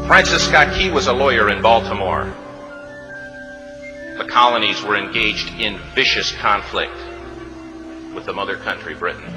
Francis Scott Key was a lawyer in Baltimore. The colonies were engaged in vicious conflict with the mother country, Britain.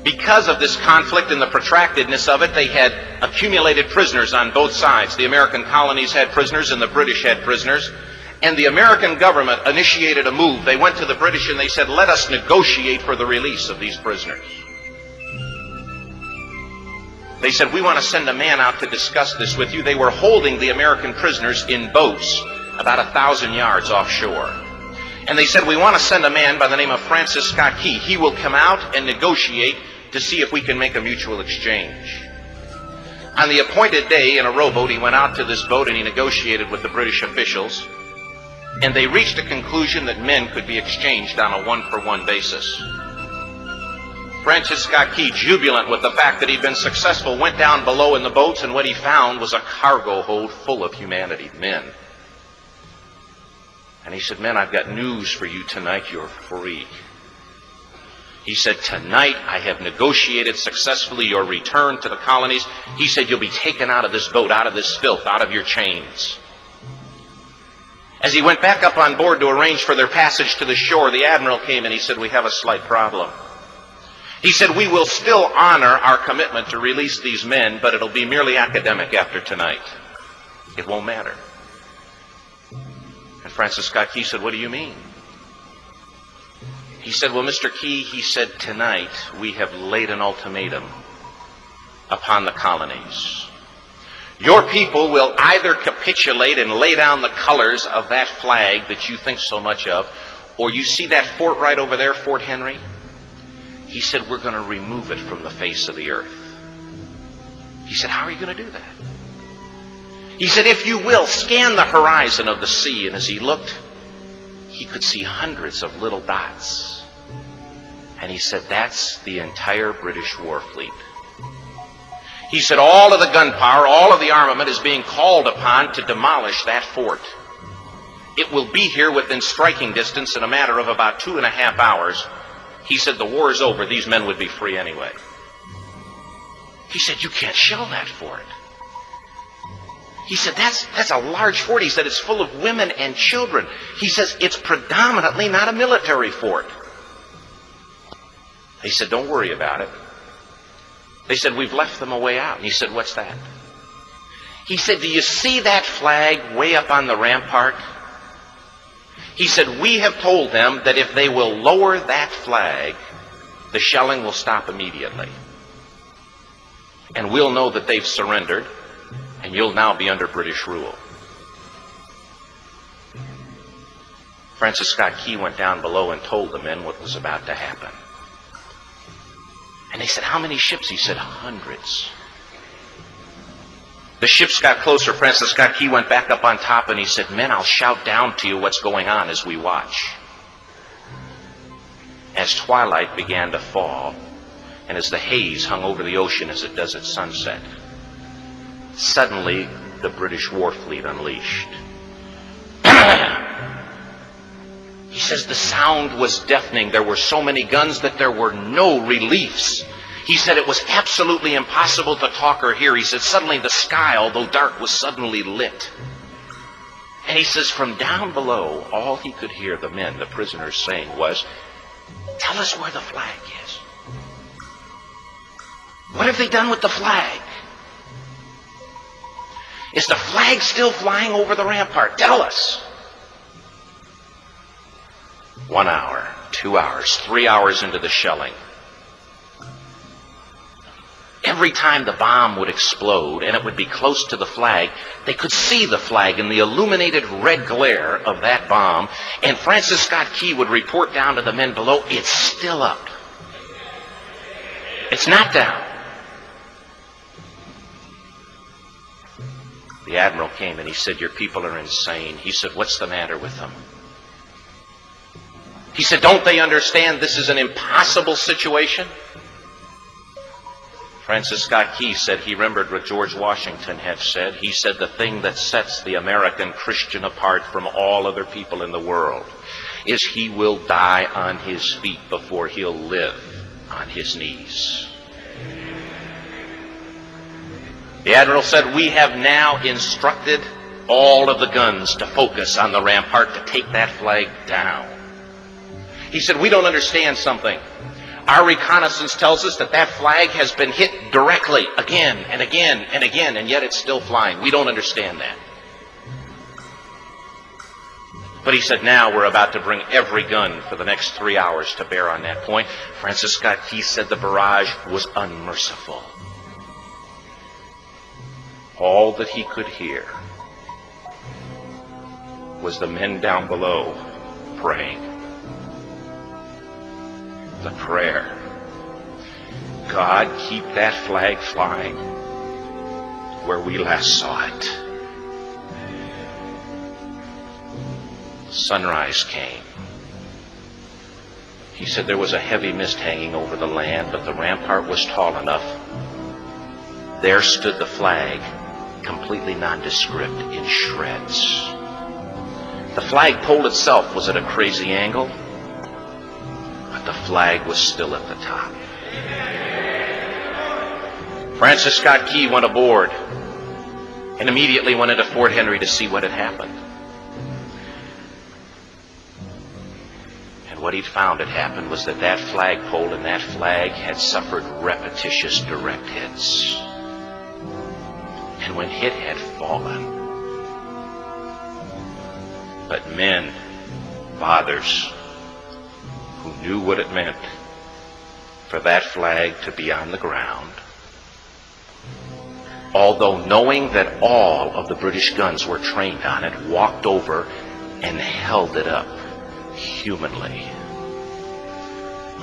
Because of this conflict and the protractedness of it, they had accumulated prisoners on both sides. The American colonies had prisoners and the British had prisoners. And the American government initiated a move. They went to the British and they said, let us negotiate for the release of these prisoners. They said, we want to send a man out to discuss this with you. They were holding the American prisoners in boats about 1,000 yards offshore. And they said, we want to send a man by the name of Francis Scott Key. He will come out and negotiate to see if we can make a mutual exchange. On the appointed day, in a rowboat, he went out to this boat and he negotiated with the British officials. And they reached a conclusion that men could be exchanged on a one-for-one basis. Francis Scott Key, jubilant with the fact that he'd been successful, went down below in the boats, and what he found was a cargo hold full of humanity, men. And he said, men, I've got news for you tonight. You're free. He said, tonight I have negotiated successfully your return to the colonies. He said, you'll be taken out of this boat, out of this filth, out of your chains. As he went back up on board to arrange for their passage to the shore, the admiral came and he said, we have a slight problem. He said, we will still honor our commitment to release these men, but it'll be merely academic after tonight. It won't matter. And Francis Scott Key said, what do you mean? He said, well, Mr. Key, he said, tonight we have laid an ultimatum upon the colonies. Your people will either capitulate and lay down the colors of that flag that you think so much of, or you see that fort right over there, Fort Henry? He said, we're going to remove it from the face of the earth. He said, how are you going to do that? He said, if you will, scan the horizon of the sea. And as he looked, he could see hundreds of little dots. And he said, that's the entire British war fleet. He said, all of the gunpowder, all of the armament is being called upon to demolish that fort. It will be here within striking distance in a matter of about 2.5 hours. He said, the war is over. These men would be free anyway. He said, you can't shell that fort. He said, that's a large fort. He said, it's full of women and children. He says, it's predominantly not a military fort. He said, don't worry about it. They said, we've left them a way out. And he said, what's that? He said, do you see that flag way up on the rampart? He said, we have told them that if they will lower that flag, the shelling will stop immediately. And we'll know that they've surrendered, and you'll now be under British rule. Francis Scott Key went down below and told the men what was about to happen. And they said, how many ships? He said, hundreds. The ships got closer. Francis Scott Key went back up on top and he said, men, I'll shout down to you what's going on as we watch. As twilight began to fall, and as the haze hung over the ocean as it does at sunset, suddenly the British war fleet unleashed. He says the sound was deafening. There were so many guns that there were no reliefs. He said it was absolutely impossible to talk or hear. He said suddenly the sky, although dark, was suddenly lit. And he says from down below, all he could hear the men, the prisoners, saying was, tell us where the flag is. What have they done with the flag? Is the flag still flying over the rampart? Tell us. 1 hour, 2 hours, 3 hours into the shelling. Every time the bomb would explode and it would be close to the flag, they could see the flag in the illuminated red glare of that bomb. And Francis Scott Key would report down to the men below, it's still up. It's not down. The admiral came and he said, your people are insane. He said, what's the matter with them? He said, don't they understand this is an impossible situation? Francis Scott Key said he remembered what George Washington had said. He said the thing that sets the American Christian apart from all other people in the world is he will die on his feet before he'll live on his knees. The admiral said, "We have now instructed all of the guns to focus on the rampart to take that flag down." He said, "We don't understand something. Our reconnaissance tells us that that flag has been hit directly again and again and again, and yet it's still flying. We don't understand that." But he said, "Now we're about to bring every gun for the next 3 hours to bear on that point." Francis Scott Key said the barrage was unmerciful. All that he could hear was the men down below praying. The prayer, "God, keep that flag flying where we last saw it." Sunrise came. He said there was a heavy mist hanging over the land, but the rampart was tall enough. There stood the flag, completely nondescript, in shreds. The flagpole itself was at a crazy angle, but the flag was still at the top. Francis Scott Key went aboard and immediately went into Fort Henry to see what had happened. And what he'd found had happened was that that flagpole and that flag had suffered repetitious direct hits. And when it had fallen, but men, fathers, who knew what it meant for that flag to be on the ground, although knowing that all of the British guns were trained on it, walked over and held it up humanly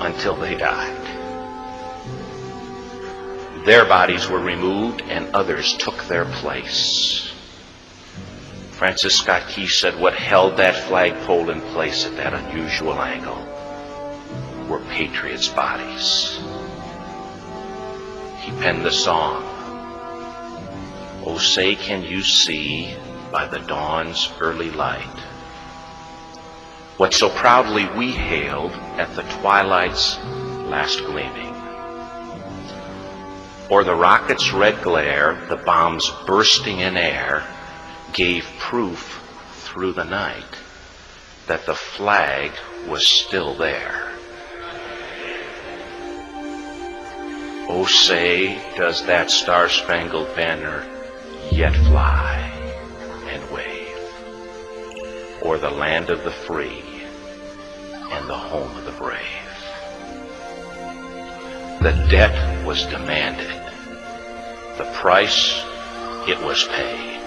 until they died. Their bodies were removed and others took their place. Francis Scott Key said what held that flagpole in place at that unusual angle were patriots' bodies. He penned the song, "Oh, say can you see by the dawn's early light what so proudly we hailed at the twilight's last gleaming? Or the rocket's red glare, the bombs bursting in air, gave proof through the night that the flag was still there. Oh, say, does that star-spangled banner yet fly and wave o'er the land of the free and the home of the brave?" The debt was demanded. The price, it was paid.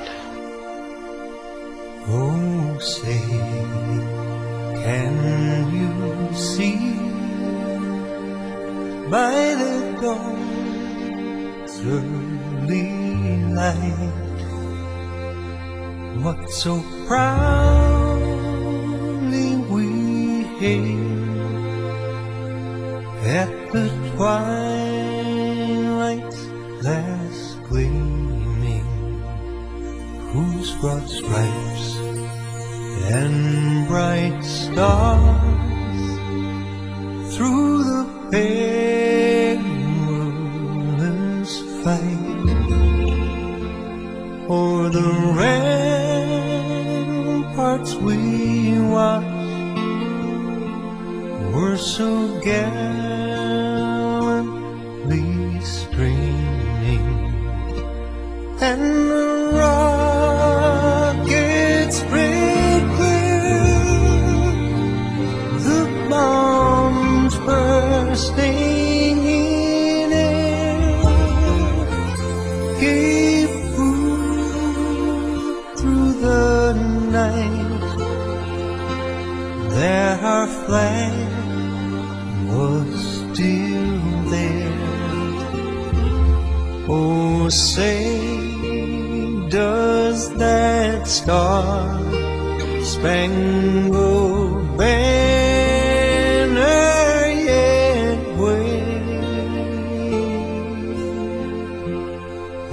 Oh, say, can you see by the dawn's early light what so proudly we hailed at the twilight's last gleaming, whose broad stripes and bright stars through the perilous fight o'er the ramparts we watched were so gallantly streaming, and the rockets spread clear, the bombs bursting in air gave proof through the night that our flag was still there. Oh, say, does that star-spangled banner yet wave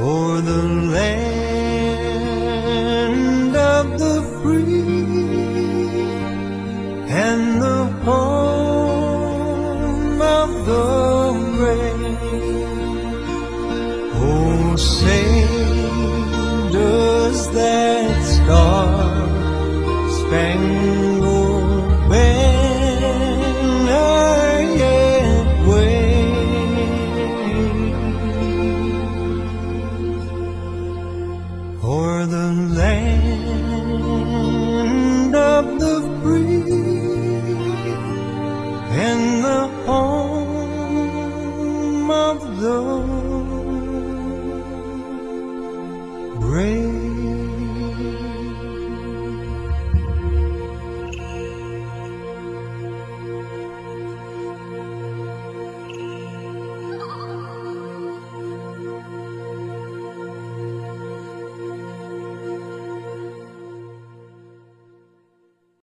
o'er the land of the free and the home of the brave? Oh, say, spangled